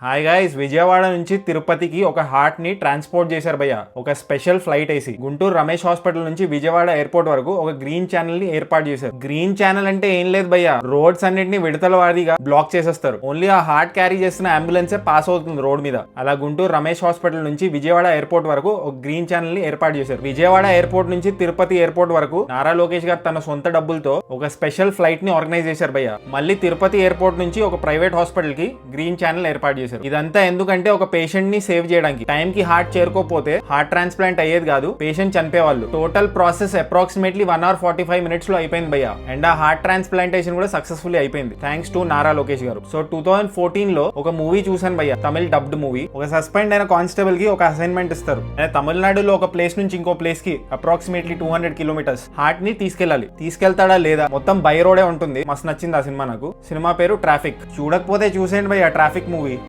Hi guys, Vijayawada నుంచి తిరుపతికి ఒక హార్ట్ ని ట్రాన్స్పోర్ట్ చేశారు భయ్య. ఒక స్పెషల్ ఫ్లైట్ వేసి గుంటూరు రమేష్ హాస్పిటల్ నుంచి విజయవాడ ఎయిర్పోర్ట్ వరకు ఒక గ్రీన్ ఛానల్ ని ఏర్పాటు చేశారు. గ్రీన్ ఛానల్ అంటే ఏం లేదు భయ్య, రోడ్స్ అన్నిటిని విడతల వారీగా బ్లాక్ చేసేస్తారు. ఓన్లీ ఆ హార్ట్ క్యారీ చేస్తున్న అంబులెన్సే పాస్ అవుతుంది రోడ్ మీద. అలా గుంటూరు రమేష్ హాస్పిటల్ నుంచి విజయవాడ ఎయిర్పోర్ట్ వరకు ఒక గ్రీన్ ఛానల్ ని ఏర్పాటు చేశారు. విజయవాడ ఎయిర్పోర్ట్ నుంచి తిరుపతి ఎయిర్పోర్ట్ వరకు నారా లోకేష్ గారు తన సొంత డబ్బులతో ఒక స్పెషల్ ఫ్లైట్ ని ఆర్గనైజ్ చేశారు భయ్య. మళ్ళీ తిరుపతి ఎయిర్పోర్ట్ నుంచి ఒక ప్రైవేట్ హాస్పిటల్ కి గ్రీన్ ఛానల్ ఏర్పాటు చేశారు. ఇదంతా ఎందుకంటే ఒక పేషెంట్ ని సేవ్ చేయడానికి. టైం కి హార్ట్ చేరుకోపోతే హార్ట్ ట్రాన్స్ప్లాంట్ అయ్యేది కాదు, పేషెంట్ చనిపోయేవాళ్ళు. Total process approximately 1 hour 45 minutes లో అయిపోయింది భయ్య. అండ్ ఆ హార్ట్ ట్రాన్స్ప్లాంటేషన్ కూడా సక్సెస్ఫుల్లీ అయిపోయింది, thanks to Nara Lokesh garu. So 2014 లో ఒక మూవీ చూసాను భయ్య, తమిళ డబ్డ్ మూవీ. ఒక సస్పెండ్ అయిన కానిస్టేబుల్ కి ఒక అసైన్మెంట్ ఇస్తారు. తమిళనాడులో ఒక ప్లేస్ నుంచి ఇంకో ప్లేస్ కి అప్రాక్సిమేట్లీ 200 kilometers హార్ట్ ని తీసుకెళ్ళాలి. తీసుకెళ్తాడా లేదా, మొత్తం బై రోడే ఉంటుంది. మస్తు నచ్చింది ఆ సినిమా నాకు. సినిమా పేరు ట్రాఫిక్. చూడకపోతే చూసేయండి భయ్య ట్రాఫిక్ మూవీ.